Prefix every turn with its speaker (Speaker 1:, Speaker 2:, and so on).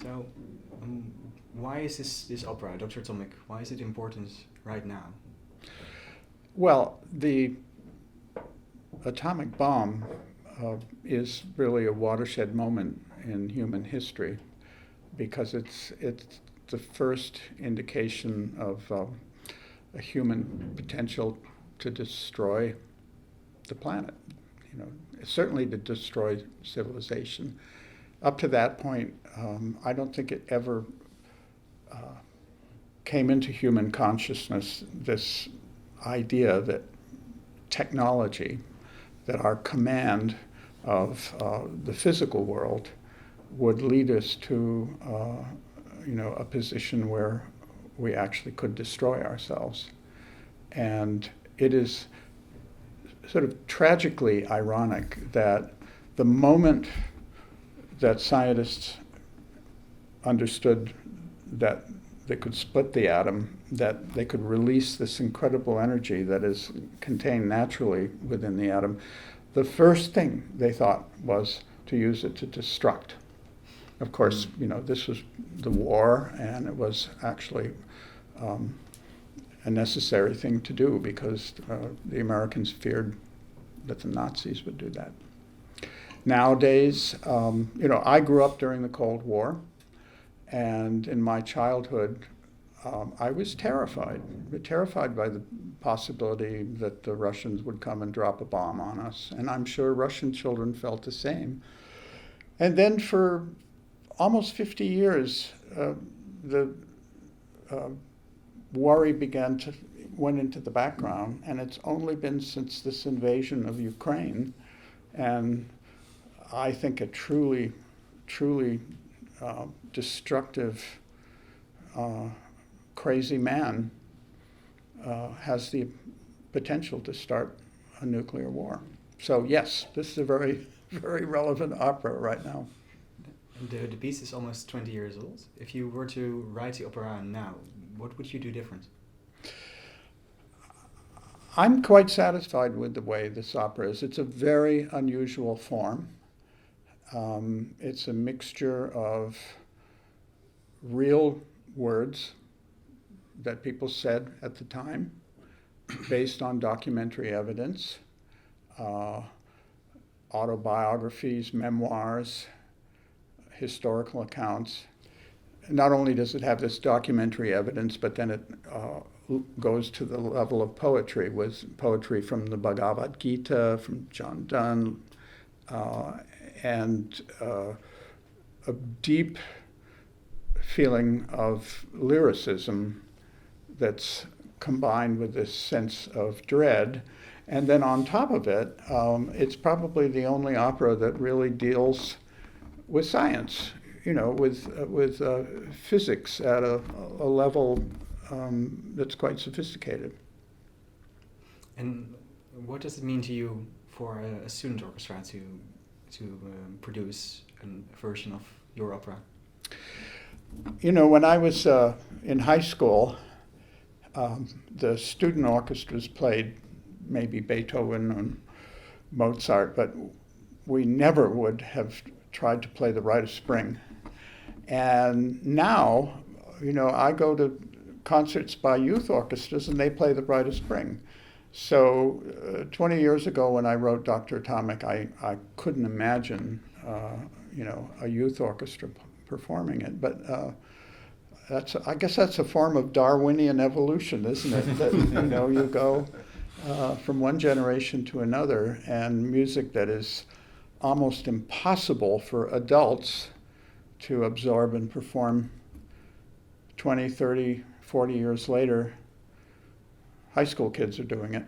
Speaker 1: So, um, why is this opera, Dr. Atomic, why is it important right now?
Speaker 2: Well, the atomic bomb is really a watershed moment in human history because it's the first indication of a human potential to destroy the planet. You know, certainly to destroy civilization. Up to that point, I don't think it ever came into human consciousness this idea that technology, that our command of the physical world would lead us to a position where we actually could destroy ourselves. And it is sort of tragically ironic that the moment that scientists understood that they could split the atom, that they could release this incredible energy that is contained naturally within the atom, the first thing they thought was to use it to destruct. Of course, this was the war, and it was actually a necessary thing to do because the Americans feared that the Nazis would do that. Nowadays, I grew up during the Cold War, and in my childhood, I was terrified by the possibility that the Russians would come and drop a bomb on us, and I'm sure Russian children felt the same. And then for almost 50 years, the worry went into the background, and it's only been since this invasion of Ukraine, and I think a truly destructive, crazy man has the potential to start a nuclear war. So yes, this is a very, very relevant opera right now.
Speaker 1: The piece is almost 20 years old. If you were to write the opera now, what would you do different?
Speaker 2: I'm quite satisfied with the way this opera is. It's a very unusual form. It's a mixture of real words that people said at the time, based on documentary evidence, autobiographies, memoirs, historical accounts. Not only does it have this documentary evidence, but then it goes to the level of poetry, with poetry from the Bhagavad Gita, from John Donne, and a deep feeling of lyricism that's combined with this sense of dread. And then on top of it, it's probably the only opera that really deals with science, with physics at a level that's quite sophisticated.
Speaker 1: And what does it mean to you for a student orchestra to produce a version of your opera?
Speaker 2: When I was in high school, the student orchestras played maybe Beethoven and Mozart, but we never would have tried to play the Rite of Spring. And now, I go to concerts by youth orchestras and they play the Rite of Spring. So 20 years ago when I wrote Dr. Atomic, I couldn't imagine, a youth orchestra performing it. But I guess that's a form of Darwinian evolution, isn't it? That, you go from one generation to another, and music that is almost impossible for adults to absorb and perform 20, 30, 40 years later, high school kids are doing it.